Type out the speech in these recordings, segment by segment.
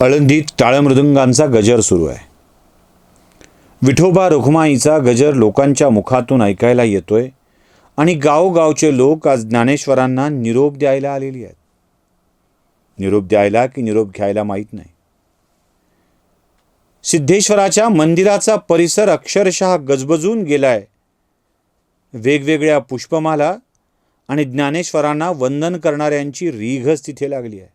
आळंदीत टाळमृदंगांचा गजर सुरू आहे. विठोबा रखुमाईचा गजर लोकांच्या मुखातून ऐकायला येतोय आणि गावोगावचे लोक आज ज्ञानेश्वरांना निरोप द्यायला आलेली आहेत. निरोप द्यायला की निरोप घ्यायला माहीत नाही. सिद्धेश्वराच्या मंदिराचा परिसर अक्षरशः गजबजून गेलाय. वेगवेगळ्या पुष्पमाला आणि ज्ञानेश्वरांना वंदन करणाऱ्यांची रीघच तिथे लागली आहे.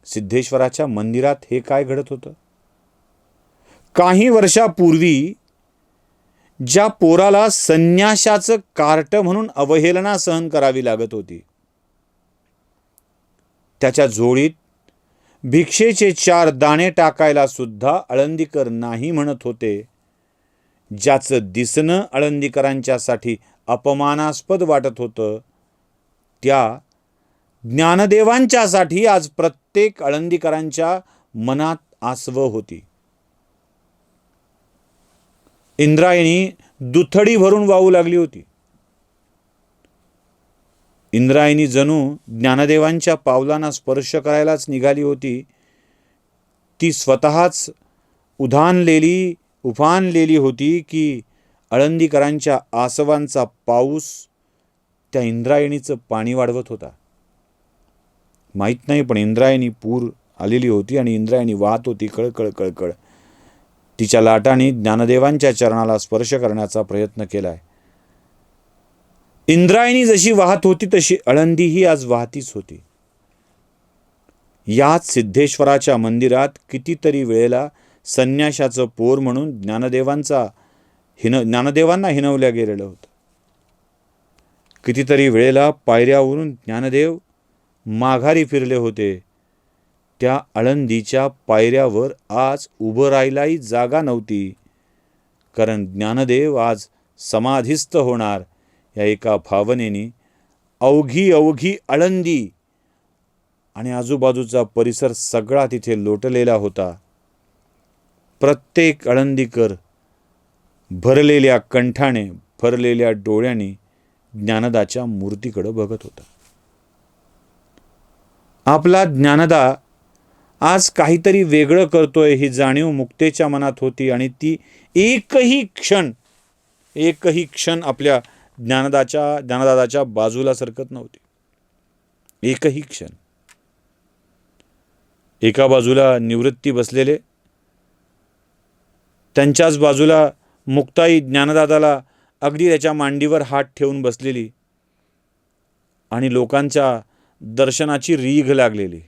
सिद्धेश्वराच्या मंदिरात हे काय घडत होतं? काही वर्षापूर्वी ज्या पोराला संन्याशाचं कार्ट म्हणून अवहेलना सहन करावी लागत होती, त्याच्या जोडीत भिक्षेचे 4 दाणे टाकायला सुद्धा आळंदीकर नाही म्हणत होते. ज्याचं दिसणं आळंदीकरांच्यासाठी अपमानास्पद वाटत होतं, त्या ज्ञानदेवांच्यासाठी आज प्रत्येक आळंदीकरांच्या मनात आसव होती. इंद्रायणी दुथडी भरून वाहू लागली होती. इंद्रायणी जणू ज्ञानदेवांच्या पावलांना स्पर्श करायलाच निघाली होती. ती स्वतःच उफाणलेली होती की आळंदीकरांच्या आसवांचा पाऊस त्या इंद्रायणीचं पाणी वाढवत होता. माहीत नाही, पण इंद्रायणी पूर आलेली होती आणि इंद्रायणी वाहत होती कळकळ कळकळ. तिच्या लाटांनी ज्ञानदेवांच्या चरणाला स्पर्श करण्याचा प्रयत्न केलाय. इंद्रायणी जशी वाहत होती तशी आळंदी ही आज वाहतीच होती. याच सिद्धेश्वराच्या मंदिरात कितीतरी वेळेला संन्याशाचं पोर म्हणून ज्ञानदेवांना हिणवल्या गेलेलं होतं. कितीतरी वेळेला पायऱ्यावरून ज्ञानदेव माघारी फिरले होते. त्या आळंदीच्या पायऱ्यावर आज उभं राहायलाही जागा नव्हती, कारण ज्ञानदेव आज समाधिस्थ होणार या एका भावनेने अवघी आळंदी आणि आजूबाजूचा परिसर सगळा तिथे लोटलेला होता. प्रत्येक आळंदीकर भरलेल्या कंठाने, भरलेल्या डोळ्यांनी ज्ञानदाच्या मूर्तीकडे बघत होता. आपला ज्ञानदा आज काहीतरी वेगळं करतोय ही जाणीव मुक्तेच्या मनात होती आणि ती एकही क्षण आपल्या ज्ञानदादाच्या बाजूला सरकत नव्हती. एकही क्षण. एका बाजूला निवृत्ती बसलेले, त्यांच्याच बाजूला मुक्ताई ज्ञानदादाला अगदी त्याच्या मांडीवर हात ठेवून बसलेली आणि लोकांच्या दर्शनाची रीघ लागलेली.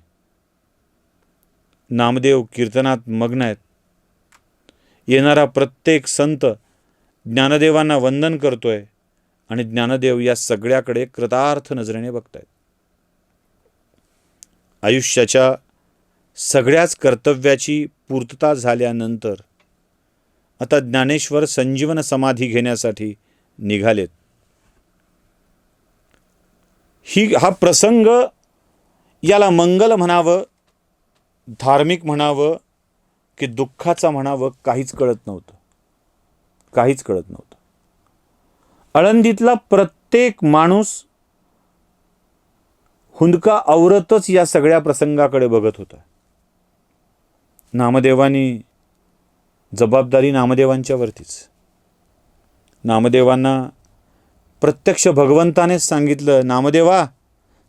नामदेव कीर्तनात मग्न आहेत. येणारा प्रत्येक संत ज्ञानदेवांना वंदन करतोय आणि ज्ञानदेव या सगळ्याकडे कृतार्थ नजरेने बघतायत. आयुष्याच्या सगळ्याच कर्तव्याची पूर्तता झाल्यानंतर आता ज्ञानेश्वर संजीवन समाधी घेण्यासाठी निघालेत. हा प्रसंग, याला मंगल म्हणावं, धार्मिक म्हणावं की दुःखाचा म्हणावं, काहीच कळत नव्हतं. आळंदीतला प्रत्येक माणूस हुंदका आवरतच या सगळ्या प्रसंगाकडे बघत होता. नामदेवांनी जबाबदारी नामदेवांच्यावरतीच. नामदेवांना प्रत्यक्ष भगवंतानेच सांगितलं, नामदेवा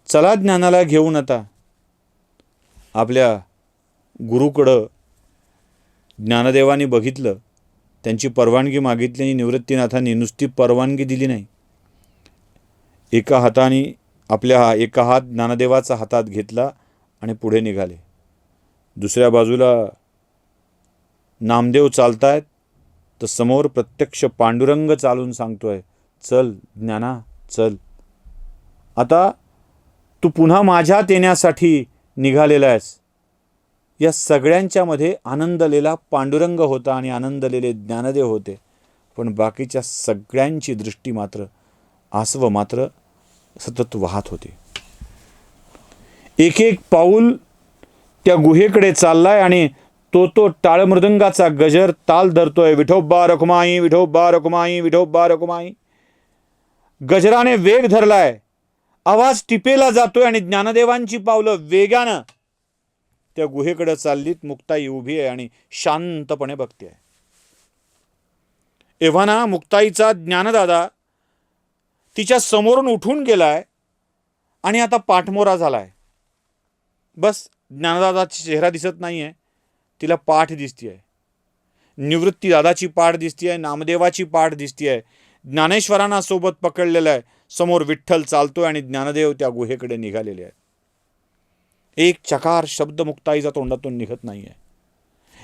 चला ज्ञानाला घेऊन. आता आपल्या गुरुकडं ज्ञानदेवानी बघितलं, त्यांची परवानगी मागितली आणि निवृत्तीनाथांनी नुसती परवानगी दिली नाही. एका हात ज्ञानदेवाचा हातात घेतला आणि पुढे निघाले. दुसऱ्या बाजूला नामदेव चालतायत तर समोर प्रत्यक्ष पांडुरंग चालून सांगतोय, चल ज्ञाना चल, आता तू पुन्हा माझ्यात येण्यासाठी निघालेला आहेस. या सगळ्यांच्या मध्ये आनंदलेला पांडुरंग होता आणि आनंदलेले ज्ञानदेव होते, पण बाकीच्या सगळ्यांची दृष्टी मात्र, आसव मात्र सतत वाहत होते. एक पाऊल त्या गुहेकडे चाललाय आणि तो टाळमृदंगाचा गजर ताल धरतोय. विठोबा रखुमाई, विठोबा रखुमाई, विठोबा रखुमाई. गजराने वेग धरलाय, आवाज टिपेला जातोय आणि ज्ञानदेवांची पावलं वेगानं त्या गुहेकडे चाललीत. मुक्ताई उभी आहे आणि शांतपणे बघते आहे. एव्हाना मुक्ताईचा ज्ञानदादा तिच्या समोरून उठून गेलाय आणि आता पाठमोरा झालाय. बस ज्ञानदादाचा चेहरा दिसत नाहीये, तिला पाठ दिसतीये. निवृत्ती दादाची पाठ दिसतीये, नामदेवाची पाठ दिसतीये. ज्ञानेश्वरांना सोबत पकडलेलं आहे. समोर विठ्ठल चालतोय आणि ज्ञानदेव त्या गुहेकडे निघालेले आहेत. एक चकार शब्द मुक्ताईचा तोंडातून निघत नाहीये.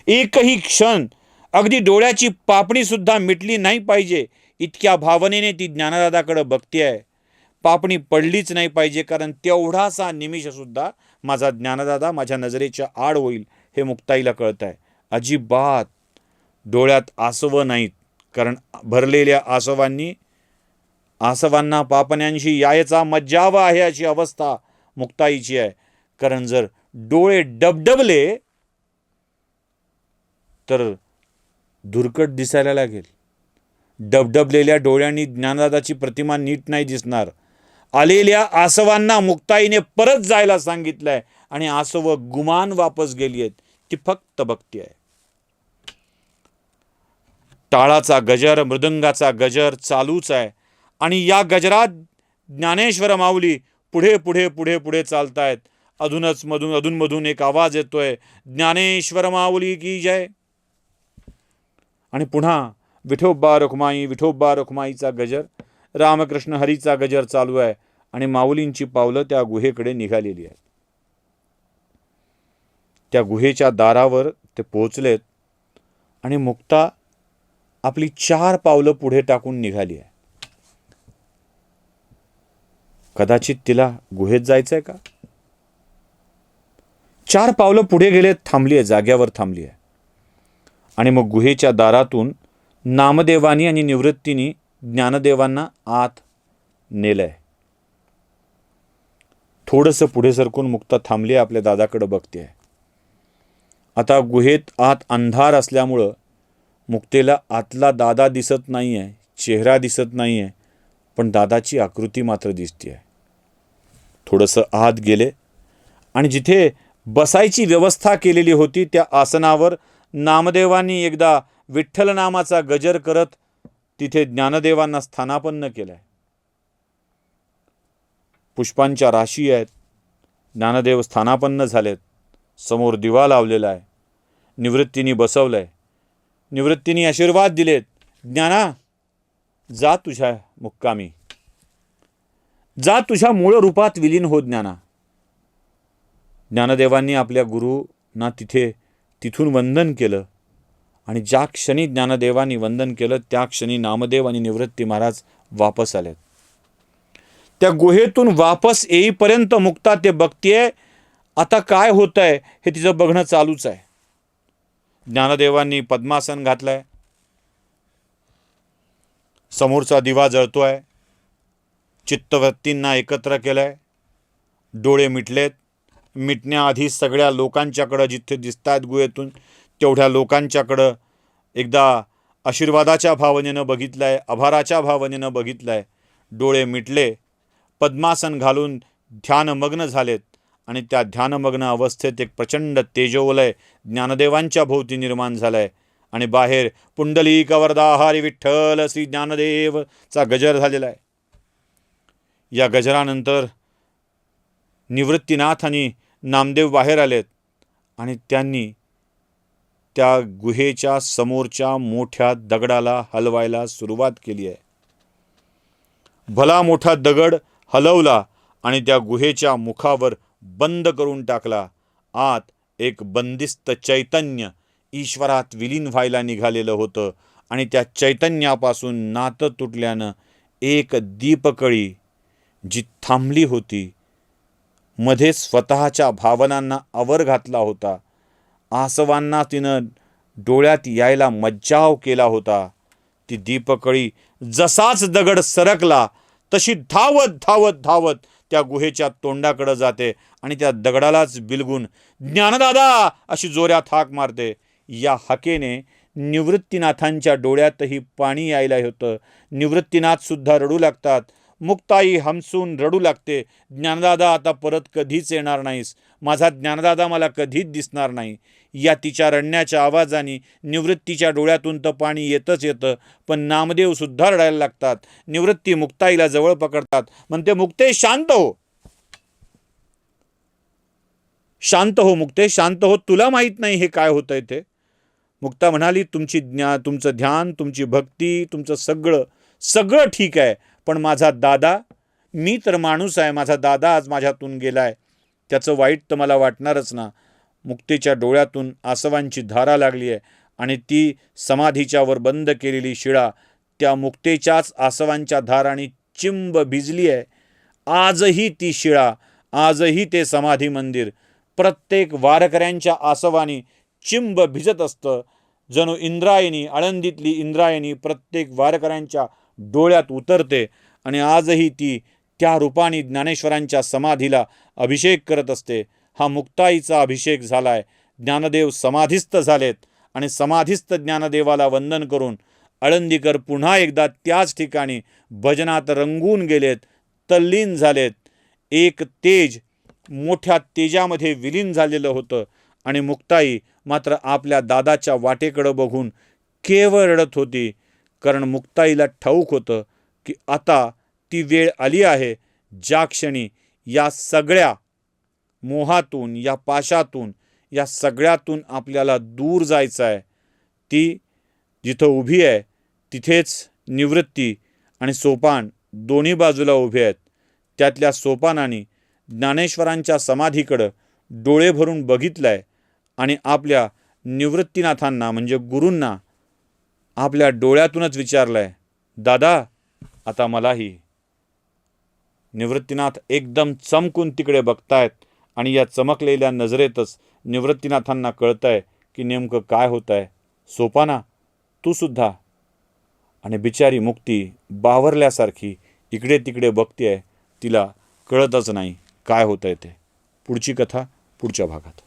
एकही क्षण अगदी डोळ्याची पापणी सुद्धा मिटली नाही पाहिजे इतक्या भावनेने ती ज्ञानदादाकडे बघतेय. पापणी पडलीच नाही पाहिजे, कारण तेवढासा निमिष सुद्धा माझा ज्ञानदादा माझ्या नजरेच्या आड होईल हे मुक्ताईला कळत आहे. अजिबात डोळ्यात आसवं नाहीत, कारण भरलेल्या आसवांना पापण्यांशी यायचा मज्जाव आहे अशी अवस्था मुक्ताईची आहे. कारण जर डोळे डबडबले तर धुरकट दिसायला लागेल. डबडबलेल्या डोळ्यांनी ज्ञानदादाची प्रतिमा नीट नाही दिसणार. आलेल्या आसवांना मुक्ताईने परत जायला सांगितलंय आणि आसव गुमान वापस गेली आहेत. ती फक्त बघती आहे. टाळाचा गजर, मृदंगाचा गजर चालूच आहे आणि या गजरात ज्ञानेश्वर माऊली पुढे पुढे पुढे पुढे चालतायत. अधूनमधून एक आवाज येतोय, ज्ञानेश्वर माऊली की जय. आणि पुन्हा विठोबा रखुमाई, विठोबा रखुमाईचा गजर, रामकृष्ण हरीचा गजर चालू आहे आणि माऊलींची पावलं त्या गुहेकडे निघालेली आहेत. त्या गुहेच्या दारावर ते पोहोचलेत आणि मुक्ता आपली 4 पावलं पुढे टाकून निघाली आहे. कदाचित तिला गुहेत जायचंय का? 4 पावलं पुढे गेले, थांबली आहे, जाग्यावर थांबली आहे. आणि मग गुहेच्या दारातून नामदेवानी आणि निवृत्तीनी ज्ञानदेवांना आत नेलंय. थोडंसं पुढे सरकून मुक्ता थांबली आहे, आपल्या दादाकडे बघते आहे. आता गुहेत आत अंधार असल्यामुळं मुक्तेला आतला दादा दिसत नाही आहे, चेहरा दिसत नाही आहे, पण दादाची आकृती मात्र दिसते आहे. थोडंसं आत गेले आणि जिथे बसायची व्यवस्था केलेली होती त्या आसनावर नामदेवांनी एकदा विठ्ठल नामाचा गजर करत तिथे ज्ञानदेवांना स्थानापन्न केलंय. पुष्पांच्या राशी आहेत. ज्ञानदेव स्थानापन्न झालेत. समोर दिवा लावलेला आहे. निवृत्तीनी बसवलंय. निवृत्तीनी आशीर्वाद दिलेत, ज्ञाना जा तुझ्या मुक्कामी, जा तुझ्या मूळ रूपात विलीन हो ज्ञाना. ज्ञानदेवांनी आपल्या गुरूंना तिथून वंदन केलं आणि ज्या क्षणी ज्ञानदेवांनी वंदन केलं त्या क्षणी नामदेव आणि निवृत्ती महाराज वापस आलेत. त्या गुहेतून वापस येईपर्यंत मुक्ता ते बघतीये. आता काय होत आहे हे तिचं बघणं चालूच आहे. ज्ञानदेवांनी पद्मासन घातलंय. समोरचा दिवा जळतोय. चित्तवृत्तींना एकत्र केलंय. डोळे मिटलेत. मिटण्याआधी सगळ्या लोकांच्याकडं जिथे दिसतायत गुहेतून तेवढ्या लोकांच्याकडं एकदा आशीर्वादाच्या भावनेनं बघितलंय, आभाराच्या भावनेनं बघितलंय. डोळे मिटले. पद्मासन घालून ध्यानमग्न झालेत आणि त्या ध्यानमग्न अवस्थेत एक प्रचंड तेजोवलय ज्ञानदेवांच्या भोवती निर्माण झालंय आणि बाहेर पुंडलिक वरदा हरी विठ्ठल श्री ज्ञानदेवचा गजर झालेला आहे. या गजरानंतर निवृत्तीनाथ आणि नामदेव बाहेर आलेत आणि त्यांनी त्या गुहेच्या समोरच्या मोठ्या दगडाला हलवायला सुरुवात केली आहे. भला मोठा दगड हलवला आणि त्या गुहेच्या मुखावर बंद करून टाकला. आत एक बंदिस्त चैतन्य ईश्वरात विलीन व्हायला निघालेलं होतं आणि त्या चैतन्यापासून नातं तुटल्यानं एक दीपकळी जी थांबली होती, मध्ये स्वतःच्या भावनांना आवर घातला होता, आसवांना तिनं डोळ्यात यायला मज्जाव केला होता, ती दीपकळी जसाच दगड सरकला तशी धावत धावत धावत त्या गुहेच्या तोंडाकडे जाते आणि त्या दगडालाच बिलगून ज्ञानदादा अशी जोरात हाक मारते. या हाकेने निवृत्तीनाथांच्या डोळ्यातही पाणी यायला होतं. निवृत्तीनाथ सुद्धा रडू लागतात. मुक्ताई हमसून रडू लागते, ज्ञानदादा आता परत कधीच येणार नाहीस, माझा ज्ञानदादा मला कधीच दिसणार नाही. या तिच्या रडण्याच्या आवाजाने निवृत्तीच्या डोळ्यातून तर पाणी येतच येतं, पण नामदेवसुद्धा रडायला लागतात. निवृत्ती मुक्ताईला जवळ पकडतात, म्हणते मुक्ते शांत हो, शांत हो मुक्ते, शांत हो, तुला माहीत नाही हे काय होतंय ते. मुक्ता म्हणाली, तुमचं ध्यान, तुमची भक्ती, तुमचं सगळं ठीक आहे, पण माझा दादा, मी तर माणूस आहे, माझा दादा आज माझ्यातून गेलाय, त्याचं वाईट तर मला वाटणारच ना. मुक्तेच्या डोळ्यातून आसवांची धारा लागली आहे आणि ती समाधीच्या वर बंद केलेली शिळा त्या मुक्तेच्याच आसवांच्या धाराने चिंब भिजली आहे. आजही ती शिळा, आजही ते समाधी मंदिर प्रत्येक वारकऱ्यांच्या आसवानी चिंब भिजत असतं. जणू इंद्रायणी, आळंदीतली इंद्रायणी प्रत्येक वारकऱ्यांच्या डोळ्यात उतरते आणि आजही ती त्या रूपाने ज्ञानेश्वरांच्या समाधीला अभिषेक करत असते. हा मुक्ताईचा अभिषेक झालाय. ज्ञानदेव समाधीस्थ झालेत आणि समाधीस्थ ज्ञानदेवाला वंदन करून आळंदीकर पुन्हा एकदा त्याच ठिकाणी भजनात रंगून गेलेत, तल्लीन झालेत. एक तेज मोठ्या तेजामध्ये विलीन झालेलं होतं आणि मुक्ताई मात्र आपल्या दादाच्या वाटेकडं बघून केवळ रडत होती. कारण मुक्ताईला ठाऊक होतं की आता ती वेळ आली आहे, ज्या क्षणी या सगळ्या मोहातून, या पाशातून, या सगळ्यातून आपल्याला दूर जायचं आहे. ती जिथं उभी आहे तिथेच निवृत्ती आणि सोपान दोन्ही बाजूला उभे आहेत. त्यातल्या सोपानाने ज्ञानेश्वरांच्या समाधीकडं डोळे भरून बघितलंय आणि आपल्या निवृत्तीनाथांना म्हणजे गुरूंना आपल्या डोळ्यातूनच विचारलंय, दादा आता मलाही. निवृत्तीनाथ एकदम चमकून तिकडे बघतायत आणि या चमकलेल्या नजरेतच निवृत्तीनाथांना कळतंय की नेमकं काय होत आहे. सोपाना तू सुद्धा. आणि बिचारी मुक्ती बावरल्यासारखी इकडे तिकडे बघते आहे, तिला कळतच नाही काय होतंय ते. पुढची कथा पुढच्या भागात.